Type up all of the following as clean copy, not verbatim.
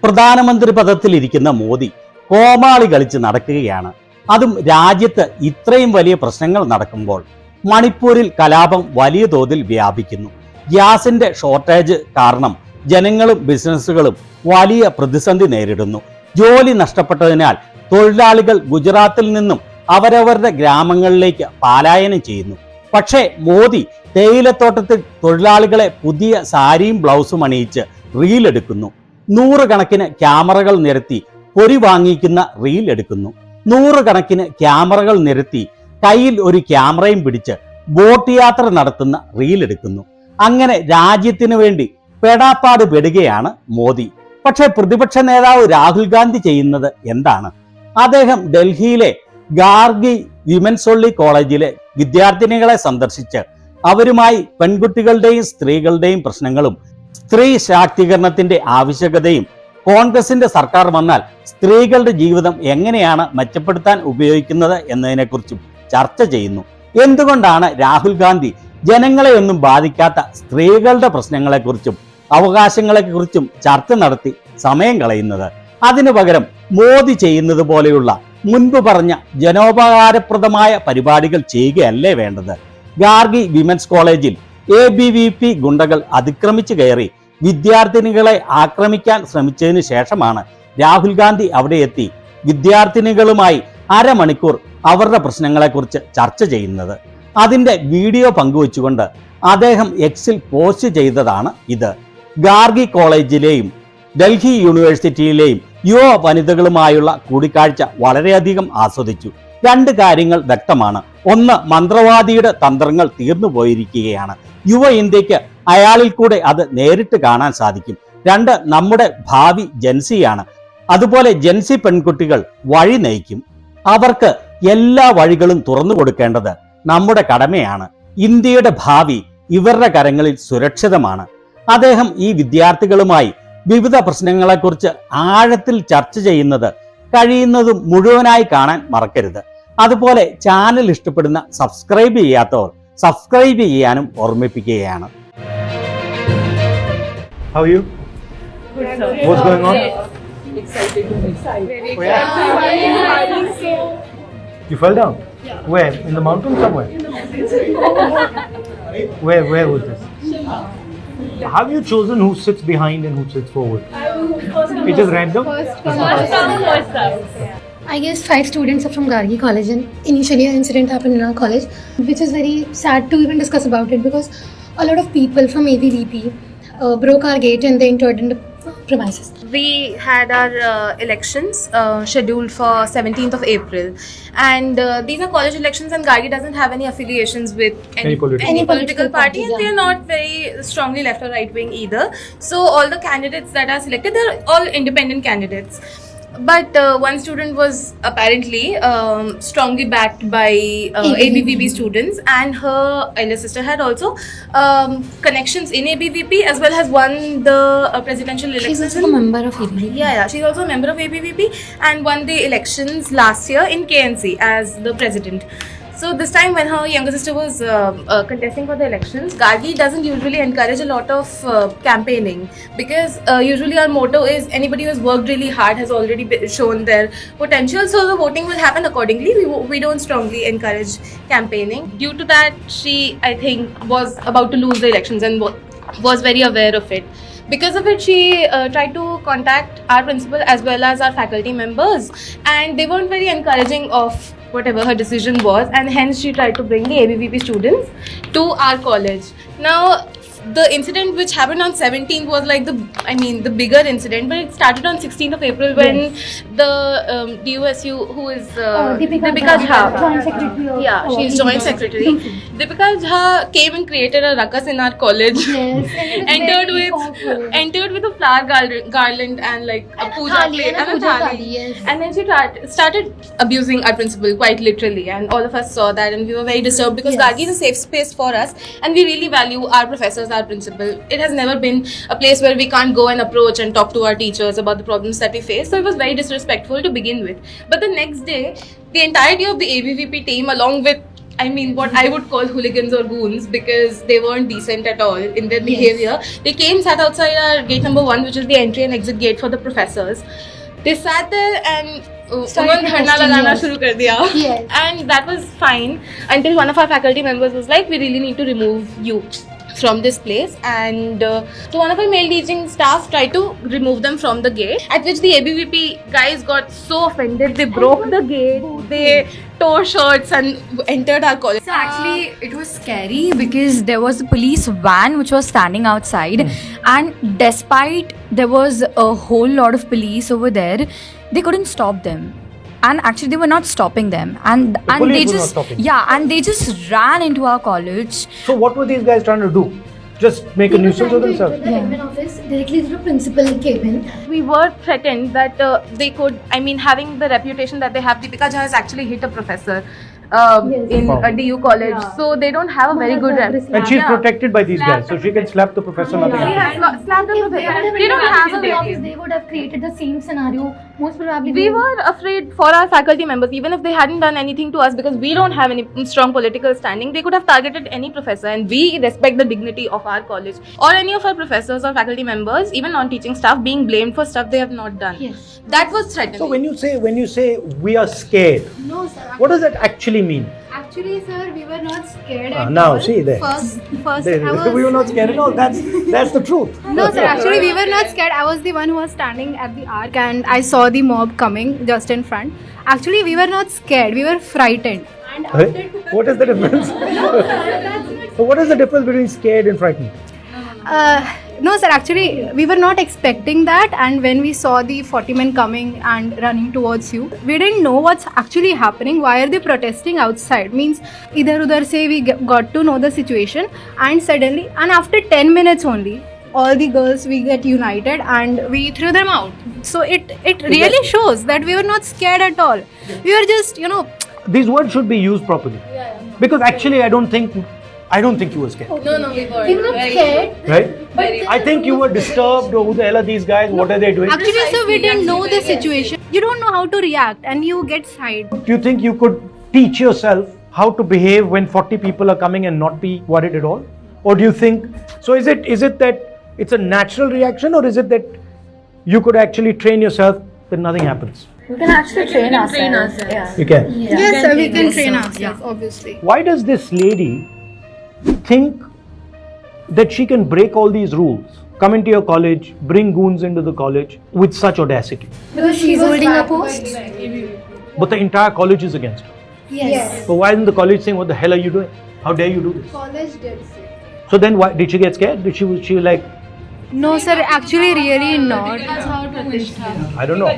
പ്രധാനമന്ത്രി പദത്തിലിരിക്കുന്ന മോദി കോമാളി കളിച്ച് നടക്കുകയാണ്. അതും രാജ്യത്ത് ഇത്രയും വലിയ പ്രശ്നങ്ങൾ നടക്കുമ്പോൾ. മണിപ്പൂരിൽ കലാപം വലിയ തോതിൽ വ്യാപിക്കുന്നു. ഗ്യാസിന്റെ ഷോർട്ടേജ് കാരണം ജനങ്ങളും ബിസിനസ്സുകളും വലിയ പ്രതിസന്ധി നേരിടുന്നു. ജോലി നഷ്ടപ്പെട്ടതിനാൽ തൊഴിലാളികൾ ഗുജറാത്തിൽ നിന്നും അവരവരുടെ ഗ്രാമങ്ങളിലേക്ക് പലായനം ചെയ്യുന്നു. പക്ഷേ മോദി തേയിലത്തോട്ടത്തിൽ തൊഴിലാളികളെ പുതിയ സാരിയും ബ്ലൗസും അണിയിച്ച് റീൽ എടുക്കുന്നു. 100 കണക്കിന് ക്യാമറകൾ നിരത്തി പൊരി വാങ്ങിക്കുന്ന റീൽ എടുക്കുന്നു. 100 കണക്കിന് ക്യാമറകൾ നിരത്തി കയ്യിൽ ഒരു ക്യാമറയും പിടിച്ച് ബോട്ട് യാത്ര നടത്തുന്ന റീൽ എടുക്കുന്നു. അങ്ങനെ രാജ്യത്തിനു വേണ്ടി പെടാപ്പാട് പെടുകയാണ് മോദി. പക്ഷേ പ്രതിപക്ഷ നേതാവ് രാഹുൽ ഗാന്ധി ചെയ്യുന്നത് എന്താണ്? അദ്ദേഹം ഡൽഹിയിലെ ഗാർഗി വിമൻസ് കോളേജിലെ വിദ്യാർത്ഥിനികളെ സന്ദർശിച്ച് അവരുമായി പെൺകുട്ടികളുടെയും സ്ത്രീകളുടെയും പ്രശ്നങ്ങളും സ്ത്രീ ശാക്തീകരണത്തിന്റെ ആവശ്യകതയും കോൺഗ്രസിന്റെ സർക്കാർ വന്നാൽ സ്ത്രീകളുടെ ജീവിതം എങ്ങനെയാണ് മെച്ചപ്പെടുത്താൻ ഉപയോഗിക്കുന്നത് എന്നതിനെക്കുറിച്ചും ചർച്ച ചെയ്യുന്നു. എന്തുകൊണ്ടാണ് രാഹുൽ ഗാന്ധി ജനങ്ങളെ ഒന്നും ബാധിക്കാത്ത സ്ത്രീകളുടെ പ്രശ്നങ്ങളെക്കുറിച്ചും അവകാശങ്ങളെക്കുറിച്ചും ചർച്ച നടത്തി സമയം കളയുന്നത്? അതിനു പകരം മോദി ചെയ്യുന്നത് പോലെയുള്ള മുൻപ് പറഞ്ഞ ജനോപകാരപ്രദമായ പരിപാടികൾ ചെയ്യുകയല്ലേ വേണ്ടത്? ഗാർഗി വിമൻസ് കോളേജിൽ ABVP ഗുണ്ടകൾ അതിക്രമിച്ചു കയറി വിദ്യാർത്ഥിനികളെ ആക്രമിക്കാൻ ശ്രമിച്ചതിന് ശേഷമാണ് രാഹുൽ ഗാന്ധി അവിടെ എത്തി വിദ്യാർത്ഥിനികളുമായി അരമണിക്കൂർ അവരുടെ പ്രശ്നങ്ങളെക്കുറിച്ച് ചർച്ച ചെയ്യുന്നത്. അതിൻ്റെ വീഡിയോ പങ്കുവച്ചുകൊണ്ട് അദ്ദേഹം എക്സിൽ പോസ്റ്റ് ചെയ്തതാണ് ഇത്. ഗാർഗി കോളേജിലെയും ഡൽഹി യൂണിവേഴ്സിറ്റിയിലെയും യുവ വനിതകളുമായുള്ള കൂടിക്കാഴ്ച വളരെയധികം ആസ്വദിച്ചു. 2 കാര്യങ്ങൾ വ്യക്തമാണ്. ഒന്ന്, മന്ത്രവാദിയുടെ തന്ത്രങ്ങൾ തീർന്നു പോയിരിക്കുകയാണ്. യുവ ഇന്ത്യക്ക് അയാളിൽ കൂടെ അത് നേരിട്ട് കാണാൻ സാധിക്കും. 2, നമ്മുടെ ഭാവി ജൻസിയാണ്. അതുപോലെ ജൻസി പെൺകുട്ടികൾ വഴി നയിക്കും. അവർക്ക് എല്ലാ വഴികളും തുറന്നു കൊടുക്കേണ്ടത് നമ്മുടെ കടമയാണ്. ഇന്ത്യയുടെ ഭാവി ഇവരുടെ കരങ്ങളിൽ സുരക്ഷിതമാണ്. അദ്ദേഹം ഈ വിദ്യാർത്ഥികളുമായി വിവിധ പ്രശ്നങ്ങളെക്കുറിച്ച് ആഴത്തിൽ ചർച്ച ചെയ്യുന്നത് കഴിയുന്നതും മുഴുവനായി കാണാൻ മറക്കരുത്. അതുപോലെ ചാനൽ ഇഷ്ടപ്പെടുന്ന സബ്സ്ക്രൈബ് ചെയ്യാത്തവർ സബ്സ്ക്രൈബ് ചെയ്യാനും ഓർമ്മിപ്പിക്കുകയാണ്. How are you? Good, sir. What's going on? Excited. Oh, yeah? You fell down? Yeah. Where? In the mountain somewhere? In the mountains. Where was this? Have you chosen who sits behind and who sits forward? It is random? First time. I guess 5 students are from Gargi College, and initially an incident happened in our college, which is very sad to even discuss about it because a lot of people from ABVP broke our gate and they entered in the premises. We had our elections scheduled for 17th of April, and these are college elections, and Gargi doesn't have any affiliations with any political party, and they are not very strongly left or right wing either. So all the candidates that are selected, they're all independent candidates. But one student was apparently strongly backed by ABVP students, and her elder sister had also connections in ABVP as well as won the presidential elections. She's also a member of ABVP. Yeah, she's also a member of ABVP and won the elections last year in KNC as the president. So this time when her younger sister was contesting for the elections, Gargi doesn't usually encourage a lot of campaigning because usually our motto is anybody who has worked really hard has already shown their potential, so the voting will happen accordingly. We don't strongly encourage campaigning. Due to that, she, I think, was about to lose the elections and was very aware of it. Because of it, she tried to contact our principal as well as our faculty members, and they weren't very encouraging of whatever her decision was, and hence she tried to bring the ABVP students to our college. Now, the incident which happened on 17th was like the bigger incident, but it started on 16th of April when the DUSU, who is Deepika Jha, Joint Secretary. Yeah, she's Joint Secretary. Deepika Jha came and created a ruckus in our college. Yes. entered with a flower garland and like a puja plate and a thali. Yes. And then she started abusing our principal quite literally, and all of us saw that, and we were very disturbed because Yes. Gargi is a safe space for us, and we really value our professors, our principal. It has never been a place where we can't go and approach and talk to our teachers about the problems that we face. So it was very disrespectful to begin with. But the next day, the entirety of the ABVP team, along with I mean, what I would call hooligans or goons, because they weren't decent at all in their behavior. They came, sat outside our gate number 1, which is the entry and exit gate for the professors. They sat there and Started dharna protesting, lagana yes. shuru kar diya. Yes. And that was fine until one of our faculty members was like, we really need to remove you from this place, and so one of our male teaching staff tried to remove them from the gate, at which the ABVP guys got so offended, they broke the gate, they tore shirts and entered our college. So actually, it was scary because there was a police van which was standing outside, and despite there was a whole lot of police over there, they couldn't stop them. And actually, they were not stopping them, and they police were not just stopping. and they just ran into our college. So what were these guys trying to do? Just make a nuisance of themselves? The admin office directly to the principal came in. We were threatened that they could, I mean, having the reputation that they have, Deepika Jha has actually hit a professor in Wow. DU college, so they don't have a very good rep. And she's protected by these guys, so she can slap the professor, nothing She happens. has slapped the If they professor. would They don't have have a office, they would have created the same scenario. Most probably, We were afraid for our faculty members, even if they hadn't done anything to us, because we don't have any strong political standing. They could have targeted any professor, and we respect the dignity of our college or any of our professors or faculty members, even non-teaching staff, being blamed for stuff they have not done. Yes. That was threatening. So when you say we are scared, No, sir. what does that actually mean? Actually, sir, we were not scared at Now all. see there. First, There, I was. we were not scared at all. That's the truth. No, sir. Actually, we were not scared. I was the one who was standing at the arc, and I saw the mob coming just in front. Actually, we were not scared. We were frightened. And Hey, what is the difference? So what is the difference between scared and frightened? no, sir. Actually, we were not expecting that. And when we saw the 40 men coming and running towards you, we didn't know what's actually happening. Why are they protesting outside? Means, idhar udhar se we got to know the situation, and suddenly, and after 10 minutes only, all the girls we get united and we threw them out. So it really shows that we were not scared at all. We were just These words should be used properly. Because actually, I don't think you were scared, No, we were. We were not scared. right? I think you were disturbed. Who the hell are these guys? What are they doing? actually, so we didn't know the situation. You don't know how to react, and you get side. Do you think you could teach yourself how to behave when 40 people are coming and not be worried at all? Or do you think so? Is it that it's a natural reaction, or is it that you could actually train yourself that nothing happens? We can actually train ourselves. Yeah. You can. Yes, sir, we can train ourselves, obviously. Why does this lady think that she can break all these rules, come into your college, bring goons into the college with such audacity? Because she's holding a post. But the entire college is against her. Yes. So why isn't the college saying, what the hell are you doing? How dare you do this? College did say. So then why did she get scared? Did she like, No, sir, actually, really not. I don't know.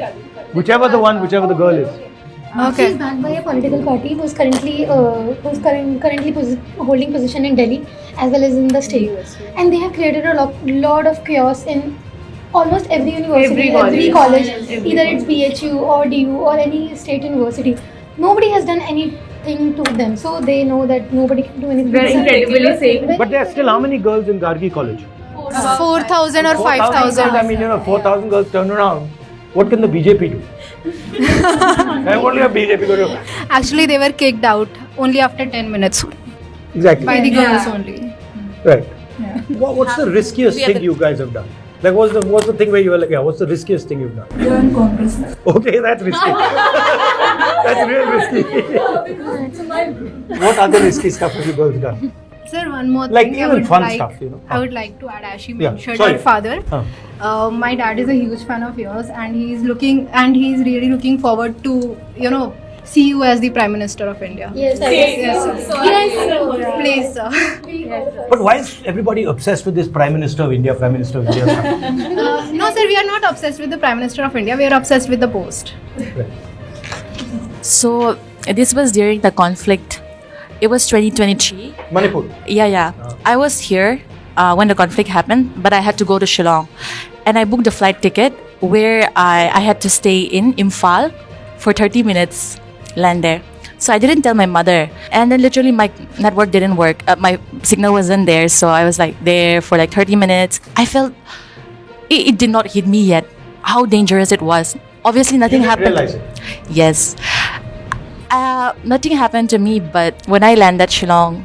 Whichever the girl is. Okay. She's backed by a political party who's currently holding position in Delhi as well as in the state, and they have created a lot of chaos in almost every university, every college, either it's BHU or DU or any state university. Nobody has done anything to them, so they know that nobody can do anything. We're incredibly safe. But there are still how many girls in Gargi College? 4,000 or 5,000. I mean, 4,000 girls turn around. What can the BJP do? What will BJP do? Actually, they were kicked out only after 10 minutes Exactly. by the girls only. Right. What's the riskiest thing you guys have done? Like, what's the thing where you were like, yeah, what's the riskiest thing you've done? Join Congress. Okay, that's risky. That's real risky. What other risky stuff have you girls done? Sir, one more Like thing even fun stuff, I would like to add, as she Yeah, mentioned sorry. her father. Huh. My dad is a huge fan of yours, and he's really looking forward to, see you as the Prime Minister of India. Yes, Please, sir. But why is everybody obsessed with this Prime Minister of India stuff? No, sir, we are not obsessed with the Prime Minister of India. We are obsessed with the post. So this was during the conflict. It was 2023. Manipur. Yeah. I was here when the conflict happened, but I had to go to Shillong. And I booked a flight ticket where I had to stay in Imphal for 30 minutes, land there. So I didn't tell my mother. And then literally my network didn't work. My signal wasn't there. So I was like there for like 30 minutes. I felt it did not hit me yet how dangerous it was. Obviously nothing happened. Realize it. Yes. Nothing happened to me, but when I landed Shillong,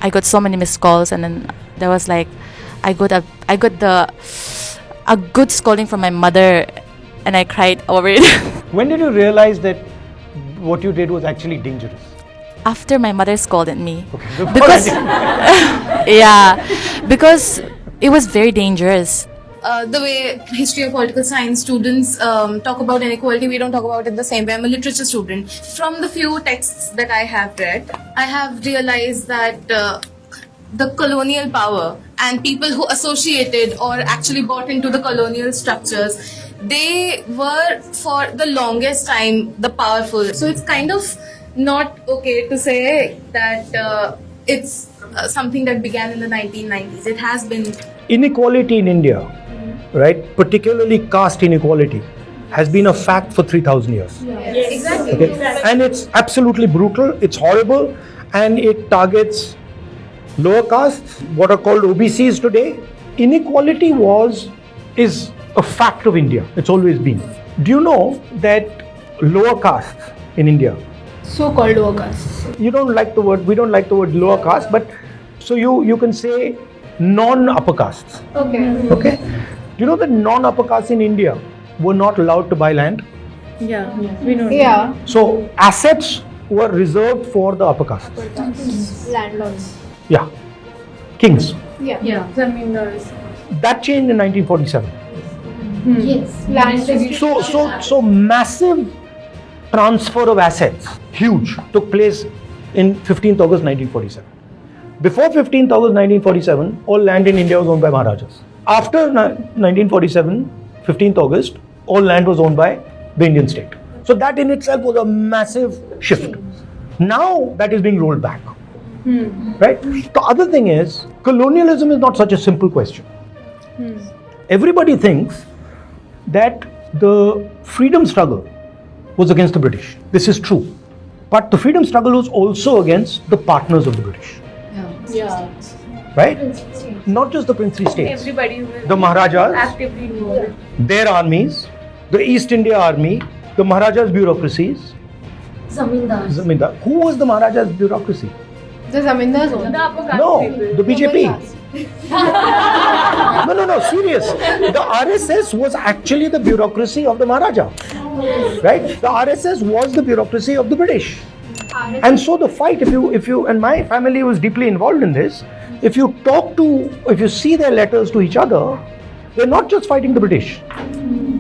I got so many missed calls, and then there was like, I got a good scolding from my mother, and I cried over it. When did you realize that what you did was actually dangerous? After my mother scolded me, Okay. because yeah, because it was very dangerous. The way history or political science students talk about inequality, we don't talk about it the same way. I'm a literature student. From the few texts that I have read, I have realized that the colonial power and people who associated or actually bought into the colonial structures, they were for the longest time the powerful. So it's kind of not okay to say that it's something that began in the 1990s. It has been. Inequality in India, right, particularly caste inequality, has been a fact for 3,000 years. Yes. Exactly. Okay? And it's absolutely brutal, it's horrible, and it targets lower castes, what are called OBCs today. Inequality is a fact of India. It's always been. Do you know that lower castes in India, So-called lower castes. we don't like the word lower caste, but so you can say non-upper castes. Okay? Do you know that non-upper castes in India were not allowed to buy land? Yeah. So assets were reserved for the upper castes. Landlords. Yeah. Kings. Yeah. Zamindars. That changed in 1947. Yes. Land So massive transfer of assets, huge, took place in 15th August 1947. Before 15th August 1947, all land in India was owned by Maharajas. After 1947, 15th August, all land was owned by the Indian state. So that in itself was a massive shift. Now that is being rolled back. Right? The other thing is, colonialism is not such a simple question. Everybody thinks that the freedom struggle was against the British. This is true. But the freedom struggle was also against the partners of the British. Yeah. Right? Not just the princely states. Everybody The Maharajas, actively involved. their armies, the East India Army, the Maharajas' bureaucracies. Zamindar. Who was the Maharajas' bureaucracy? The Zamindars own. No, the BJP. No, serious. The RSS was actually the bureaucracy of the Maharaja. Right? The RSS was the bureaucracy of the British. And so the fight, if you, and my family was deeply involved in this, if you see their letters to each other, they're not just fighting the British.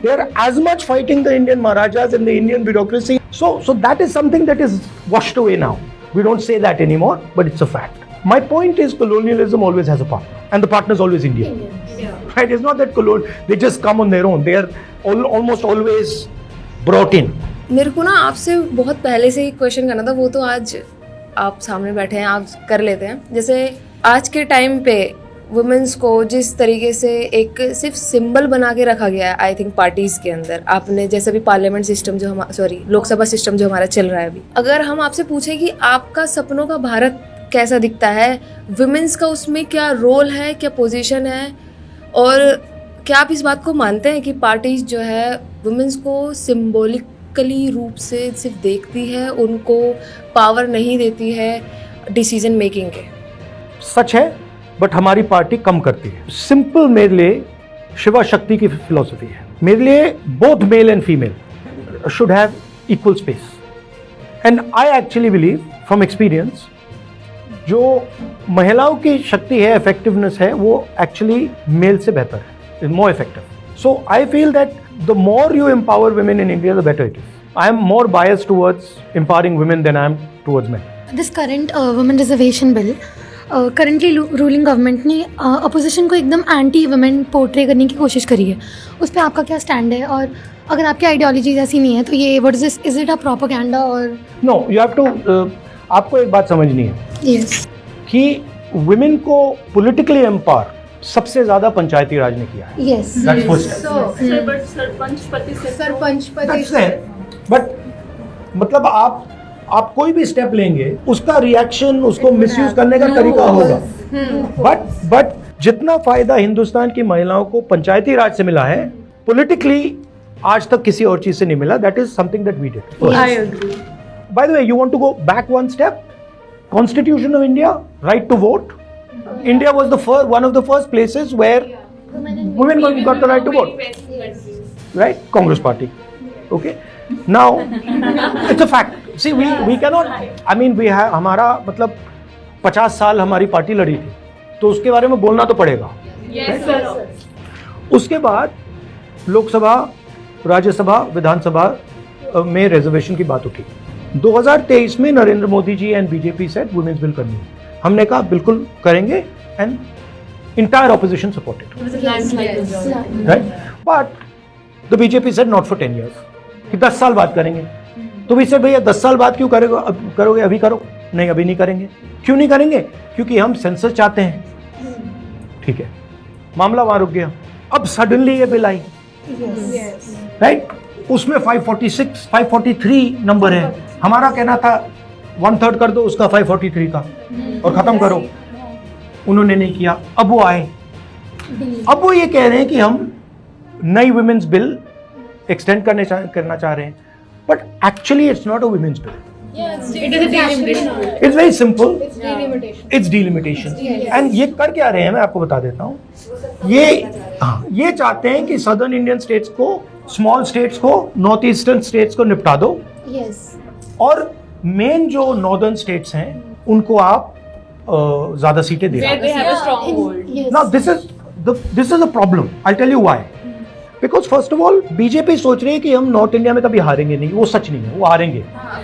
They're as much fighting the Indian Maharajas and the Indian bureaucracy. So that is something that is washed away now. We don't say that anymore, but it's a fact. My point is, colonialism always has a partner, and the partner is always Indian. Right? It's not that they just come on their own. They are almost always brought in. मेरे को ना आपसे बहुत पहले से ही question करना था, वो तो आज आप सामने बैठे हैं, आप कर लेते हैं. जैसे आज के टाइम पे वुमेन्स को जिस तरीके से एक सिर्फ सिंबल बना के रखा गया है, आई थिंक पार्टीज के अंदर, आपने जैसे भी पार्लियामेंट सिस्टम जो लोकसभा सिस्टम जो हमारा चल रहा है अभी, अगर हम आपसे पूछे कि आपका सपनों का भारत कैसा दिखता है, वुमेन्स का उसमें क्या रोल है, क्या पोजीशन है, और क्या आप इस बात को मानते हैं कि पार्टीज जो है वुमेन्स को सिंबॉलिकली रूप से सिर्फ देखती है, उनको पावर नहीं देती है डिसीजन मेकिंग के? सच है, बट हमारी पार्टी कम करती है. सिंपल मेरे लिए शिवा शक्ति की फिलॉसफी है. मेरे लिए both male and female should have equal space. And I actually believe from experience, जो महिलाओं की शक्ति है, इफेक्टिवनेस है, वो एक्चुअली मेल से बेहतर है, is more effective. So I feel that the more you empower women in India, the better it is. I am more biased towards empowering women than I am towards men. This current women reservation bill, currently ruling government ने opposition को एकदम anti women portray करने की कोशिश करी है. उस पर आपका क्या stand है, और अगर आपकी ideology ऐसी नहीं है तो ये what is this? Is it a propaganda or? No, you have to. आपको एक बात समझनी है. Yes. कि women को politically empower सबसे ज्यादा पंचायती राज ने किया है. Yes. That's first step. Sarpanch That's it. But मतलब आप कोई भी स्टेप लेंगे, उसका रिएक्शन, उसको मिसयूज करने का तरीका होगा. बट जितना फायदा हिंदुस्तान की महिलाओं को पंचायती राज से मिला है, पॉलिटिकली आज तक किसी और चीज से नहीं मिला. That is something that we did. I agree. by the way, you want to go back one step? Constitution of India, right to vote. India was one of the first places where women got the right to vote. Right? Congress Party. Okay. Now, it's a fact. See, we cannot. I mean, we have हमारा मतलब 50 साल हमारी party लड़ी थी, तो उसके बारे में बोलना तो पड़ेगा. Yes, sir. उसके बाद लोकसभा, राज्यसभा, विधानसभा में रिजर्वेशन की बात उठी. 2023 में Narendra Modi ji and BJP said women's bill करनी है. हमने कहा बिल्कुल करेंगे and entire opposition supported. Right, but the BJP said not for 10 years, कि 10 साल बाद करेंगे. तो भी सेड भैया 10 साल बाद क्यों करोगे, अभी करो. नहीं, अभी नहीं करेंगे. क्यों नहीं करेंगे? क्योंकि हम सेंसस चाहते हैं. ठीक है, मामला वहां रुक गया. अब सडनली ये बिल आई. राइट, उसमें 546, 543 नंबर है. हमारा कहना था 1/3 कर दो उसका 543 का और खत्म करो. उन्होंने नहीं किया. अब वो आए, अब वो ये कह रहे हैं कि हम नई वुमेन्स बिल एक्सटेंड करना चाह रहे हैं. But actually it's not a women's bill. It's very simple. It's delimitation. And ये कर क्या रहे हैं मैं आपको बता देता हूँ. ये चाहते हैं कि सदर्न इंडियन स्टेट्स को, स्मॉल स्टेट्स को, नॉर्थ ईस्टर्न स्टेट्स को निपटा दो. और मेन जो नॉर्दर्न स्टेट्स हैं उनको आप ज्यादा सीटें दे दो. Now this is a problem. I tell you why. Because first of all BJP सोच रही है कि हम नॉर्थ इंडिया में कभी हारेंगे नहीं. वो सच नहीं है, वो हारेंगे.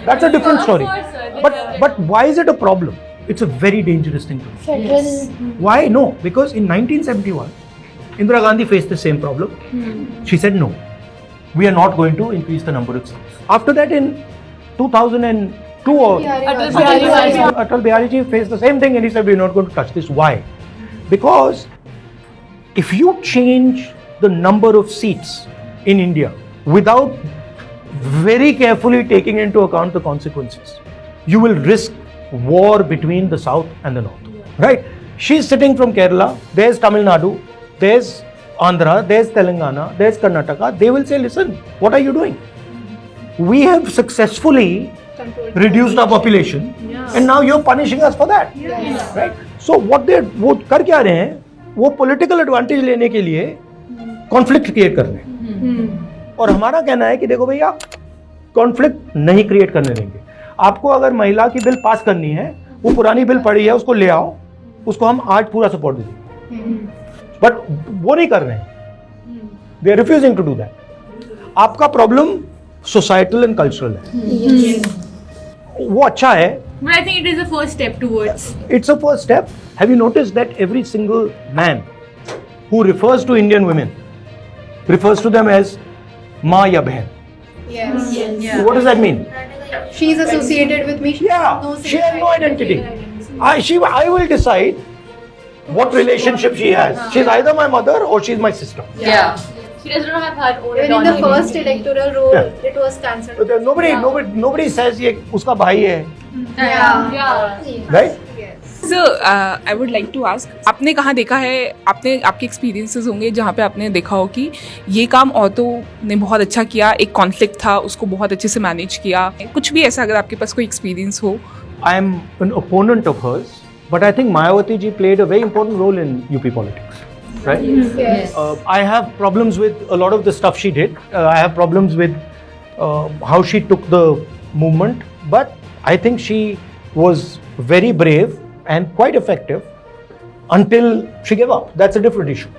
That's a different story. But why is it a problem? It's a very dangerous thing to do. Why? No, because in 1971, Indira Gandhi faced the same problem. She said, no, we are not going to increase the number of seats. After that, in 2002, Atal Bihari Ji faced the same thing and he said, we are not going to touch this. Why? Because if you change the number of seats in India without very carefully taking into account the consequences, you will risk war between the south and the north. Right? She's sitting from Kerala, there's Tamil Nadu, there's Andhra, there's Telangana, there's Karnataka. They will say, listen, what are you doing? We have successfully reduced our population and now you're punishing us for that. Right? So वो कर क्या रहे हैं? वो political advantage लेने के लिए conflict create कर रहे हैं. और हमारा कहना है कि देखो भैया, conflict नहीं create करने देंगे. आपको अगर महिला की बिल पास करनी है, वो पुरानी बिल पड़ी है, उसको ले आओ, उसको हम आज पूरा सपोर्ट देंगे. बट वो नहीं कर रहे हैं. They are refusing to do that. आपका प्रॉब्लम सोसाइटल एंड कल्चरल है. वो अच्छा है. But I think it is a first step towards. It's a first step. Have you noticed that every single man who refers to Indian women refers to them as माँ या बहन? Yes. So what does that mean? She's associated with me. She has no identity. I will decide what relationship she has. She's either my mother or she's my sister. Yeah. She does not have her own Even in the first electoral roll, it was cancelled. Nobody says ये उसका भाई है. Yeah. Right? So, I would like to ask, आपने कहाँ देखा है, आपके experiences होंगे जहाँ पे आपने देखा हो कि ये काम औरतों ने बहुत अच्छा किया, एक कॉन्फ्लिक्ट था उसको बहुत अच्छे से मैनेज किया, कुछ भी ऐसा अगर आपके पास कोई एक्सपीरियंस हो. I am an opponent of hers, but I think Mayawati ji played a very important role in UP politics. Right? Yes. I have problems with a lot of the stuff she did. I have problems with how she took the movement, but I think she was very brave and quite effective until she gave up. That's a different issue,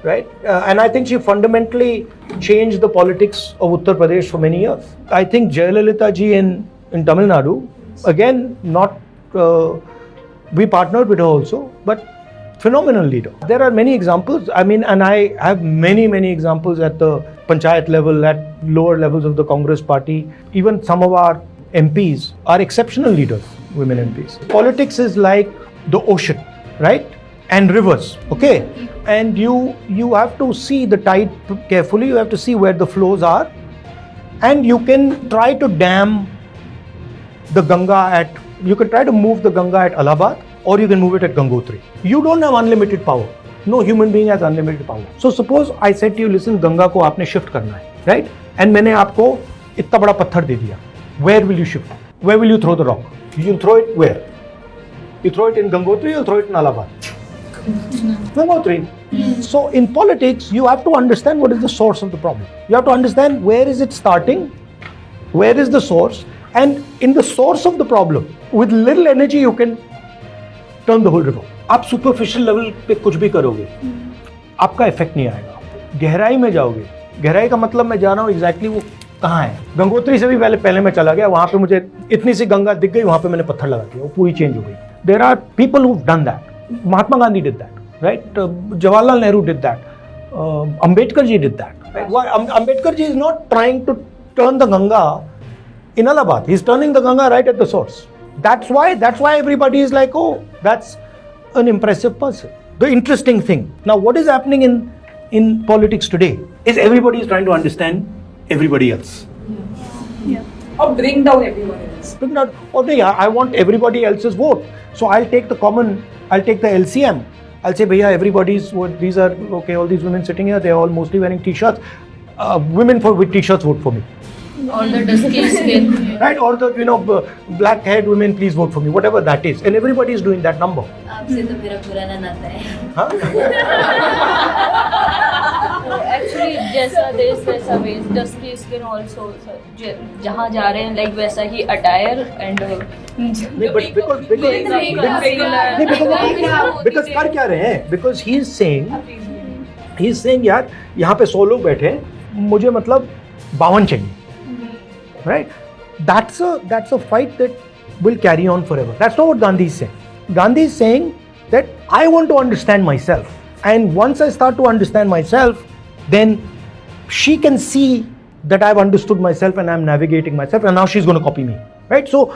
right? And I think she fundamentally changed the politics of Uttar Pradesh for many years. I think Jayalalitha ji in Tamil Nadu, again, we partnered with her also, but phenomenal leader. There are many examples. I mean, and I have many examples at the panchayat level, at lower levels of the Congress party. Even some of our MPs are exceptional leaders, women MPs. Politics is like the ocean, right? And rivers, okay? And you have to see the tide carefully. You have to see where the flows are, and you can try to dam the Ganga you can try to move the Ganga at Allahabad, or you can move it at Gangotri. You don't have unlimited power. No human being has unlimited power. So suppose I said to you, listen, Ganga को आपने shift करना है, right? And मैंने आपको इतना बड़ा पत्थर दे दिया. Where will you shift? where will you throw the rock? You'll throw it where? You throw it in Gangotri, you'll throw it in Allahabad. Gangotri. So in politics, you have to understand what is the source of the problem. You have to understand where is it starting, where is the source, and in the source of the problem, with little energy, you can turn the whole river. आप superficial level पे कुछ भी करोगे, आपका effect नहीं आएगा. गहराई में जाओगे, गहराई का मतलब मैं जा रहा हूँ एग्जैक्टली वो कहाँ है. गंगोत्री से भी पहले मैं चला गया, वहाँ पे मुझे इतनी सी गंगा दिख गई, वहाँ पे मैंने पत्थर लगा दिया, वो पूरी चेंज हो गई. There are people who've done that. Mahatma Gandhi did that, right? Jawaharlal Nehru did that. Ambedkar ji did that. Right? Why? Ambedkar ji is not trying to turn the Ganga in Allahabad. He's turning the Ganga right at the source. That's why everybody is like, oh, that's an impressive person. The interesting thing. Now, what is happening in politics today is everybody is trying to understand everybody else. Or bring down everyone else. Bring down, okay, I want everybody else's vote. So I'll take the LCM. I'll say, bhaiya, these are, okay, all these women sitting here, they're all mostly wearing t-shirts. Women with t-shirts vote for me. Or the dusky skin. Right, or the, black haired women, please vote for me, whatever that is. And everybody is doing that number. आपसे तो मेरा पुराना नाता है. Huh? Actually, जैसा देश वैसा वेश, dusky skin also. जहाँ जा रहे हैं, like वैसा ही attire and. Because कर क्या रहे हैं? Because he's saying यार यहाँ पे 100 लोग बैठे हैं, मुझे मतलब 52 चाहिए. Right? That's a fight that will carry on forever. That's not what Gandhi is saying. Gandhi is saying that I want to understand myself. And once I start to understand myself, then she can see that I've understood myself and I'm navigating myself, and now she's going to copy me. Right? So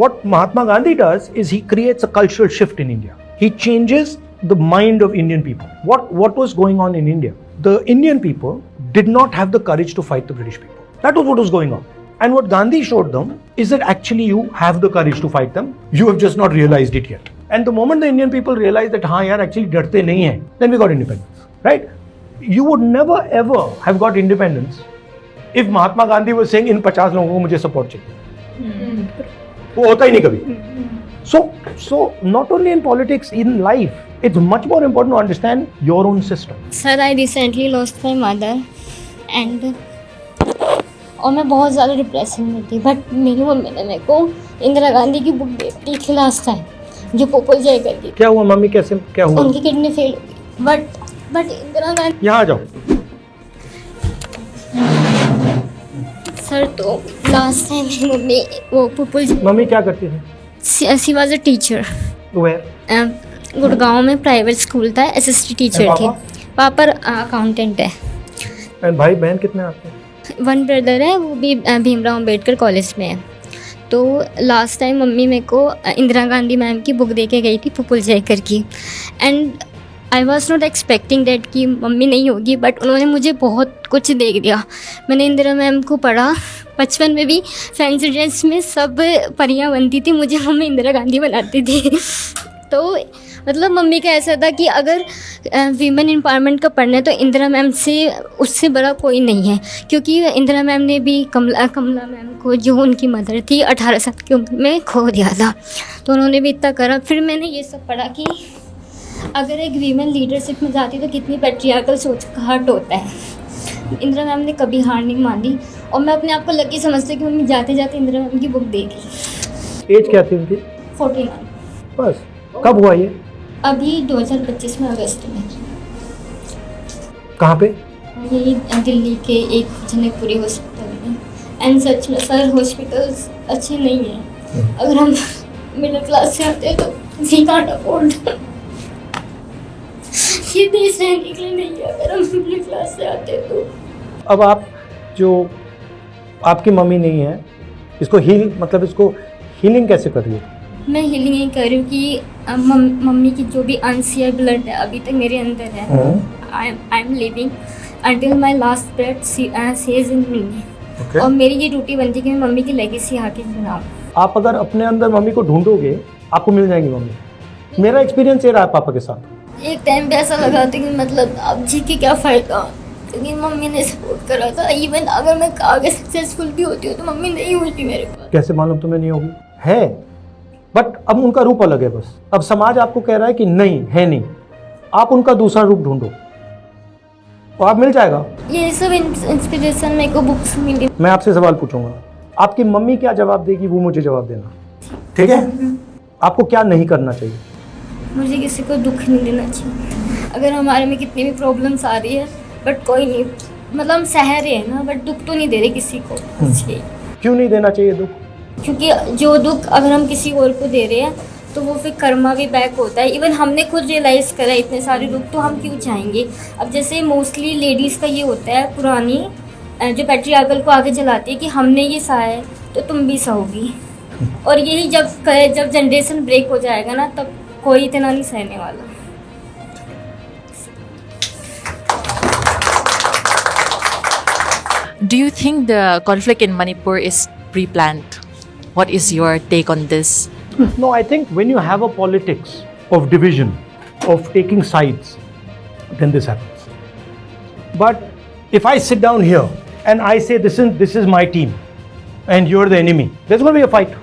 what Mahatma Gandhi does is he creates a cultural shift in India. He changes the mind of Indian people. What was going on in India? The Indian people did not have the courage to fight the British people. That was what was going on. And what Gandhi showed them is that actually you have the courage to fight them. You have just not realized it yet. And the moment the Indian people realized that, हाँ यार, actually डरते नहीं हैं, then we got independence. Right? You would never ever have got independence if Mahatma Gandhi was saying इन 50 लोगों को मुझे support चाहिए. वो होता ही नहीं कभी. So not only in politics, in life, it's much more important to understand your own system. Sir, I recently lost my mother and और मैं बहुत ज़्यादा डिप्रेशन में थी, बट मेरी मम्मी ने मेरे को इंदिरा गांधी की बुक दे दी थी लास्ट टाइम, जो पोपल जय करती. क्या हुआ मम्मी, क्या हुआ? उनकी किडनी फेल हो गई, बट इंदिरा गांधी. यहाँ आ जाओ. सर, तो लास्ट टाइम मेरी मम्मी वो पोपल. मम्मी क्या करती थी? She was a teacher. Where? Gurgaon में प्राइवेट स्कूल था, एसएसटी टीचर थी. पापा अकाउंटेंट है. एंड भाई बहन कितने आपके? 1 ब्रदर है, वो भी भीमराव अम्बेडकर कॉलेज में है. तो लास्ट टाइम मम्मी मेरे को इंदिरा गांधी मैम की बुक दे के गई थी, पुपुल जयकर की. And I was not expecting that कि मम्मी नहीं होगी, बट उन्होंने मुझे बहुत कुछ दे दिया. मैंने इंदिरा मैम को पढ़ा. बचपन में भी फैंसी ड्रेस में सब परियां बनती थी, मुझे मम्मी इंदिरा गांधी बनाती थी. तो मतलब मम्मी का ऐसा था कि अगर वीमेन एम्पावरमेंट का पढ़ना है तो इंदिरा मैम से उससे बड़ा कोई नहीं है, क्योंकि इंदिरा मैम ने भी कमला मैम को, जो उनकी मदर थी, 18 साल की उम्र में खो दिया था. तो उन्होंने भी इतना करा. फिर मैंने ये सब पढ़ा कि अगर एक वीमेन लीडरशिप में जाती तो कितनी पैट्रियार्कल सोच का हर्ट होता है. इंदिरा मैम ने कभी हार नहीं मानी, और मैं अपने आप को लकी समझती हूँ कि मम्मी जाते जाते इंदिरा मैम की बुक देगी. एज क्या थी उनकी? 49. बस. कब हुआ ये? अभी 2025 में अगस्त में. कहाँ पे? यही दिल्ली के एक जनकपुरी हॉस्पिटल में. एंड सच में सर, हॉस्पिटल्स अच्छे नहीं हैं. अगर हम मिडिल क्लास से आते हैं तो वी कांट अफोर्ड. ये देश रहने के लिए नहीं है अगर हम मिडिल क्लास से आते हैं तो. अब आप जो आपकी मम्मी नहीं है, इसको हीलिंग कैसे कर रही है? मैं हीलिंग नहीं कर रही हूँ कि मम्मी की जो भी अनसियर ब्लड है अभी तक मेरे अंदर है. I am living until my last breath says in me. और मेरी ये ड्यूटी बनती है कि मैं मम्मी की लेगेसी आगे बनाऊँ. आप अगर अपने अंदर मम्मी को ढूंढोगे, आपको मिल जाएगी मम्मी. मेरा एक्सपीरियंस ये रहा पापा के साथ. एक टाइम पे ऐसा लगा था कि मतलब अब जी के क्या फ़ायदा, क्योंकि मम्मी ने सपोर्ट करा था। इवन अगर मैं आगे सक्सेसफुल भी होती हूँ तो मम्मी नहीं होती मेरे पास। कैसे मालूम तुम्हें नहीं होगी? है, बट अब उनका रूप अलग है बस। अब समाज आपको कह रहा है कि नहीं है, नहीं, आप उनका दूसरा रूप ढूंढो और आप मिल जाएगा। ये सब इंस्पिरेशन मेरे को बुक्स मिली। मैं आपसे सवाल पूछूंगा, आपकी मम्मी क्या जवाब देगी वो मुझे जवाब देना, ठीक है? आपको क्या नहीं करना चाहिए? मुझे किसी को दुख नहीं देना चाहिए। अगर हमारे में कितनी भी प्रॉब्लम्स आ रही है, बट कोई नहीं, मतलब हम सह रहे हैं ना, बट दुख तो नहीं दे रहे किसी को। क्यों नहीं देना चाहिए दुख? क्योंकि जो दुख अगर हम किसी और को दे रहे हैं तो वो फिर कर्मा भी बैक होता है। इवन हमने खुद रियलाइज़ करा है इतने सारे दुख, तो हम क्यों चाहेंगे? अब जैसे मोस्टली लेडीज़ का ये होता है, पुरानी जो पैट्रियार्कल को आगे चलाती है कि हमने ये सहा है तो तुम भी सहोगी, और यही जब जनरेशन ब्रेक हो जाएगा ना, तब कोई इतना नहीं सहने वाला। Do you think the conflict in Manipur is pre-planned? What is your take on this? No, I think when you have a politics of division, of taking sides, then this happens. But if I sit down here and I say this is my team and you're the enemy, there's going to be a fight.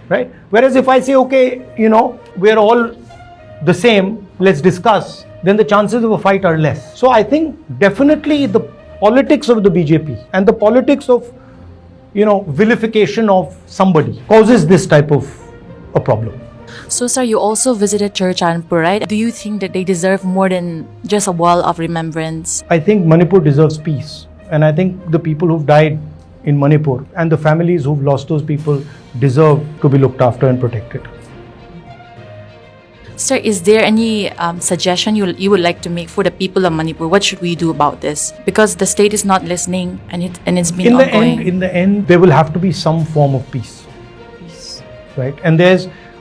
Right? Whereas if I say, okay, we're all the same, let's discuss, then the chances of a fight are less. So I think definitely the politics of the BJP and the politics of vilification of somebody causes this type of a problem. So, sir, you also visited Churchanpur, right? Do you think that they deserve more than just a wall of remembrance? I think Manipur deserves peace, and I think the people who've died in Manipur and the families who've lost those people deserve to be looked after and protected. Sir, is there any suggestion you would like to make for the people of Manipur? What should we do about this? Because the state is not listening, and it's been ongoing. In the end, there will have to be some form of peace. Right? And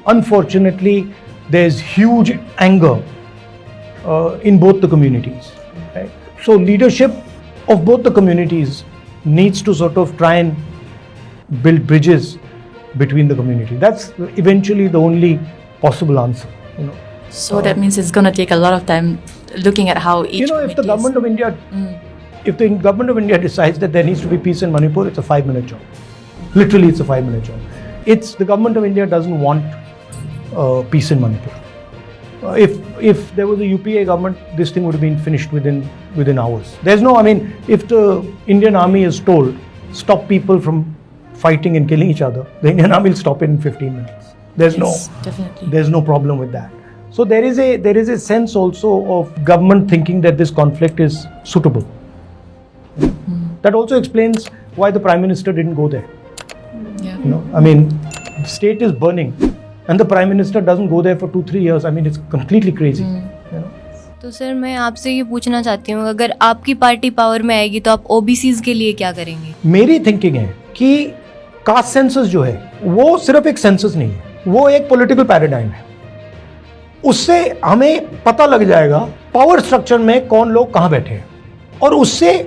unfortunately, there's huge anger in both the communities. Right? So leadership of both the communities needs to sort of try and build bridges between the community. That's eventually the only possible answer. So that means it's going to take a lot of time looking at how each if the government of India if the government of India decides that there needs to be peace in Manipur, it's a 5-minute job. Literally, it's a 5-minute job. It's the government of India doesn't want peace in Manipur. If there was a UPA government, this thing would have been finished within hours. There's no, if the Indian army is told stop people from fighting and killing each other, the Indian army will stop it in 15 minutes. There's no problem with that. So there is a sense also of government thinking that this conflict is suitable. That also explains why the Prime Minister didn't go there. The state is burning and the Prime Minister doesn't go there for 2-3 years. It's completely crazy. तो sir मैं आपसे ये पूछना चाहती हूँ, अगर आपकी party power में आएगी तो आप ओबीसीज के लिए क्या करेंगे? मेरी थिंकिंग है कि कास्ट सेंसस जो है वो सिर्फ एक सेंसस नहीं है, वो एक पॉलिटिकल पैराडाइम है। उससे हमें पता लग जाएगा पावर स्ट्रक्चर में कौन लोग कहाँ बैठे हैं, और उससे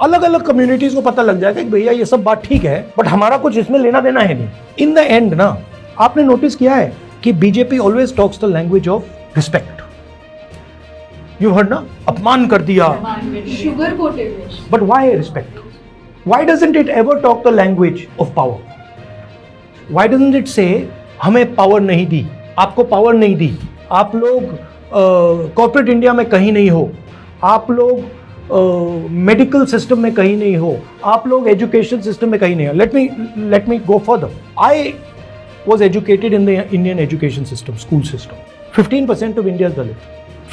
अलग अलग कम्युनिटीज को पता लग जाएगा कि भैया ये सब बात ठीक है, बट हमारा कुछ इसमें लेना देना है नहीं। इन द एंड ना, आपने नोटिस किया है कि BJP always talks the language of respect. You heard ना, अपमान कर दिया, sugar coated, but why respect? Why doesn't it ever talk the language of power? Why doesn't it से हमें पावर नहीं दी, आपको पावर नहीं दी, आप लोग कॉर्पोरेट इंडिया में कहीं नहीं हो, आप लोग मेडिकल सिस्टम में कहीं नहीं हो, आप लोग एजुकेशन सिस्टम में कहीं नहीं हो। Let me go further. I was educated in the Indian education system, school system. 15% of India is Dalit,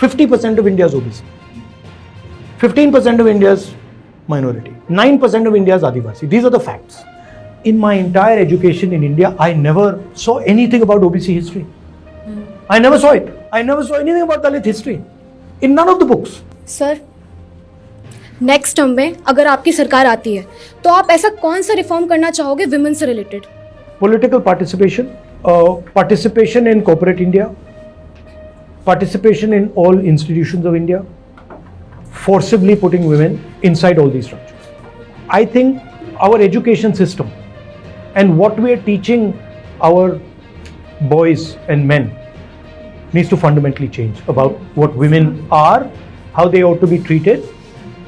50% of India is OBC, 15% of India is minority, 9% of India is Adivasi. These are the facts. In my entire education in India, I never saw anything about OBC history. I never saw it. I never saw anything about Dalit history in none of the books. Sir, next term में अगर आपकी सरकार आती है तो आप ऐसा कौन सा रिफॉर्म करना चाहोगे विमेन से related? Political participation, participation in corporate India, participation in all institutions of India, forcibly putting women inside all these structures. I think our education system and what we are teaching our boys and men needs to fundamentally change about what women are, how they ought to be treated,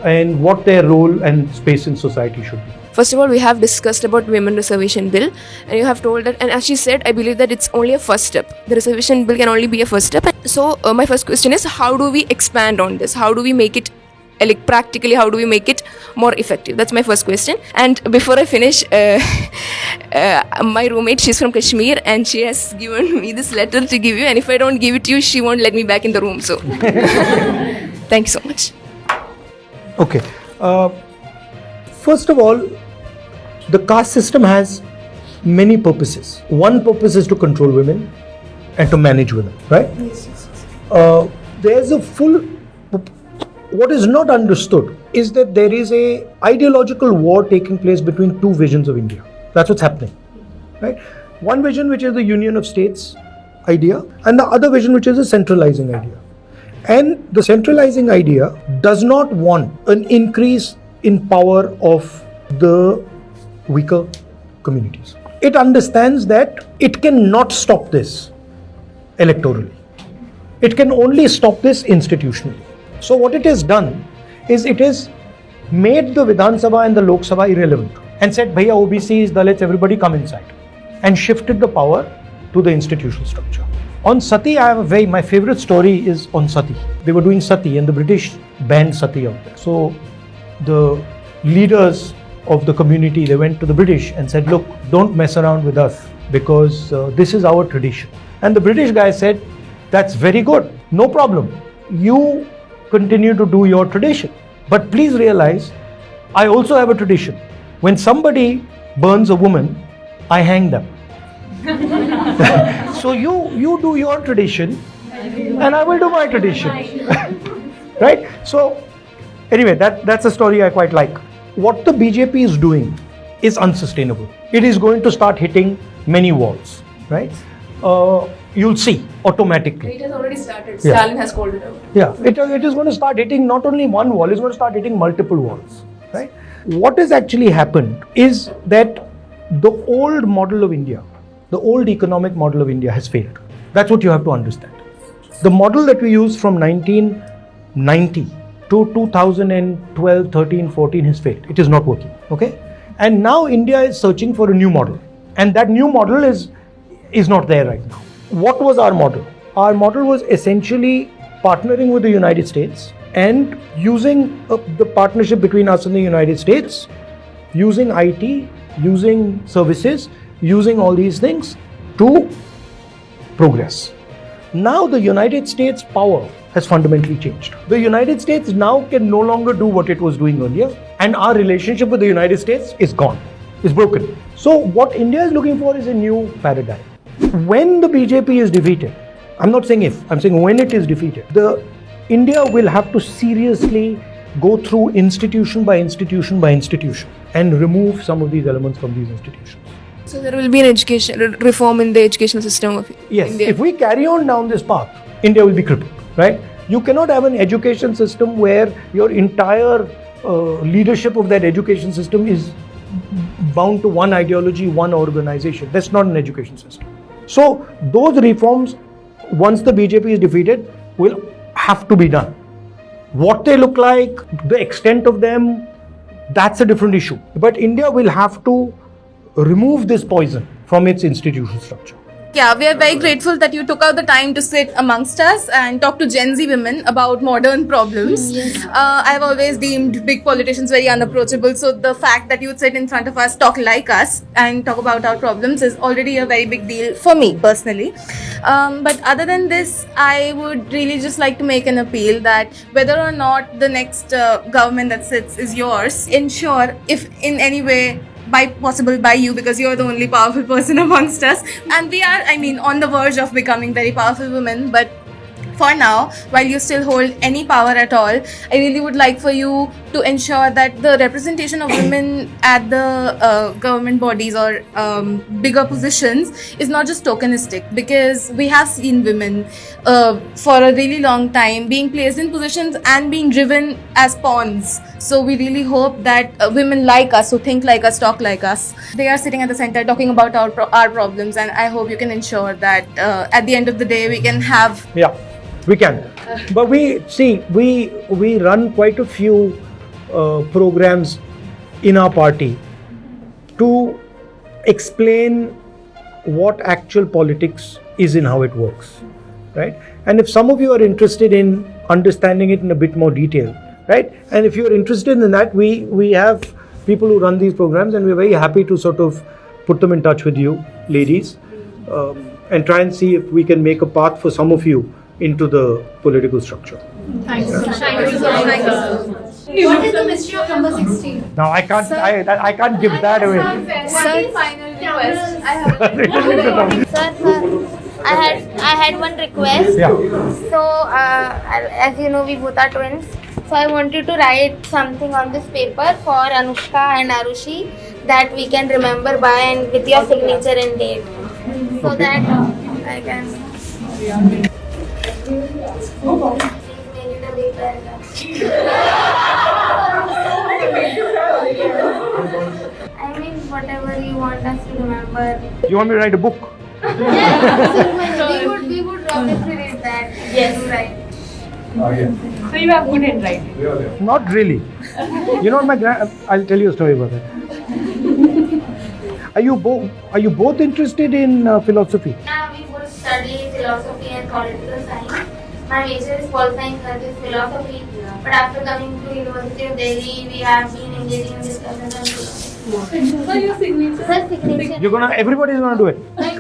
and what their role and space in society should be. First of all, we have discussed about women reservation bill, and you have told that, and as she said, I believe that it's only a first step. The reservation bill can only be a first step. So my first question is, how do we expand on this? How do we make it, like practically, how do we make it more effective? That's my first question. And before I finish, my roommate, she's from Kashmir, and she has given me this letter to give you, and if I don't give it to you, she won't let me back in the room. So thank you so much. Okay. First of all, the caste system has many purposes. One purpose is to control women and to manage women, right? Yes. There's a full. What is not understood is that there is a ideological war taking place between two visions of India. That's what's happening, right? One vision, which is the union of states idea, and the other vision, which is a centralizing idea. And the centralizing idea does not want an increase in power of the weaker communities. It understands that it cannot stop this electorally. It can only stop this institutionally. So what it has done is it has made the Vidhan Sabha and the Lok Sabha irrelevant and said, Bhaiya, OBCs, Dalits, everybody come inside, and shifted the power to the institutional structure. On Sati, my favorite story is on Sati. They were doing Sati and the British banned Sati out there. So the leaders of the community, they went to the British and said, look, don't mess around with us because this is our tradition. And the British guy said, that's very good, no problem. You continue to do your tradition. But please realize, I also have a tradition. When somebody burns a woman, I hang them. So you do your tradition and I will do my tradition. Right? So anyway, that's a story I quite like. What the BJP is doing is unsustainable. It is going to start hitting many walls, right? You'll see automatically. It has already started. Yeah. Stalin has called it out. Yeah, it is going to start hitting not only one wall, it's going to start hitting multiple walls, right? What has actually happened is that the old model of India, the old economic model of India has failed. That's what you have to understand. The model that we used from 1990 to 2012, 13, 14 has failed. It is not working, okay? And now India is searching for a new model. And that new model is not there right now. What was our model? Our model was essentially partnering with the United States and using the partnership between us and the United States, using IT, using services, using all these things to progress. Now the United States power has fundamentally changed. The United States now can no longer do what it was doing earlier, and our relationship with the United States is gone, is broken. So what India is looking for is a new paradigm. When the BJP is defeated, I'm not saying if, I'm saying when it is defeated, India will have to seriously go through institution by institution by institution and remove some of these elements from these institutions. So there will be an education reform in the educational system of Yes, India. if we carry on down this path, India will be crippled, right? You cannot have an education system where your entire leadership of that education system is bound to one ideology, one organization. That's not an education system. So those reforms, once the BJP is defeated, will have to be done. What they look like, the extent of them, that's a different issue. But India will have to remove this poison from its institutional structure. Yeah, we are very grateful that you took out the time to sit amongst us and talk to Gen Z women about modern problems. Yes. I've always deemed big politicians very unapproachable, so the fact that you would sit in front of us, talk like us, and talk about our problems is already a very big deal for me personally. But other than this, I would really just like to make an appeal that whether or not the next government that sits is yours, ensure if in any way possible by you, because you're the only powerful person amongst us, and we are, on the verge of becoming very powerful women. But for now, while you still hold any power at all, I really would like for you to ensure that the representation of women at the government bodies or bigger positions is not just tokenistic, because we have seen women for a really long time being placed in positions and being driven as pawns. So we really hope that women like us, who think like us, talk like us, they are sitting at the center talking about our problems, and I hope you can ensure that at the end of the day we can have... Yeah, we can. But we run quite a few programs in our party to explain what actual politics is and how it works, right? And if some of you are interested in understanding it in a bit more detail, right? And if you're interested in that, we have people who run these programs, and we're very happy to sort of put them in touch with you, ladies, and try and see if we can make a path for some of you into the political structure. Thank you. Thank you so much. What is the mystery of number 16? Now I can't give that away. Sir, final request. Sir, I had one request. Yeah. So, as you know, we both are twins. So I wanted to write something on this paper for Anushka and Arushi that we can remember by, and with your signature and date, so Okay. that I can. I mean, whatever you want us to remember. You want me to write a book? We would obviously read that. Yes. Right. Oh, yeah. So you have good handwriting. Not really. You know, I'll tell you a story about that. Are you both interested in philosophy? Now we both study philosophy and political science. My major is political science, that is philosophy. But after coming to University of Delhi, we have been engaging in discussions on philosophy. Sir, your signature. Sir, signature. Everybody's gonna do it. Yes.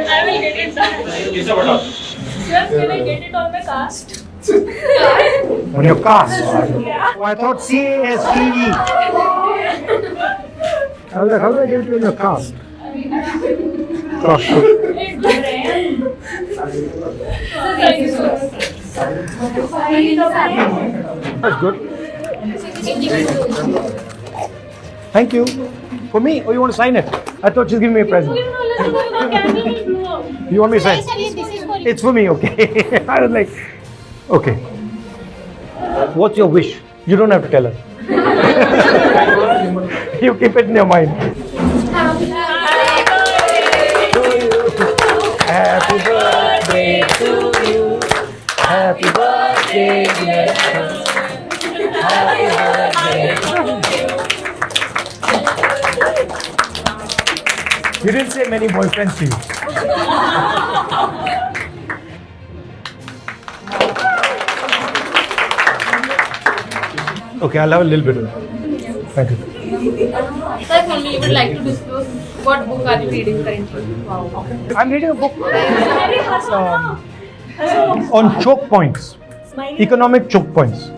I will get it done. Sir, can I get it on my cast? On your cast. Oh, I thought CASTE. How do I get it on your cast? Gosh. Thank you so much. That's good. Thank you. For me? Or you want to sign it? I thought she's giving me a present. You want me to sign? It's for me, okay. I was like, okay. What's your wish? You don't have to tell us. You keep it in your mind. Happy birthday to you. Happy birthday, dear friend. Happy birthday to you. You didn't say many boyfriends to you. Okay, I'll have a little bit of it. Thank you. Sir, for me, you would like to disclose what book are you reading currently? I'm reading a book on choke points, economic choke points.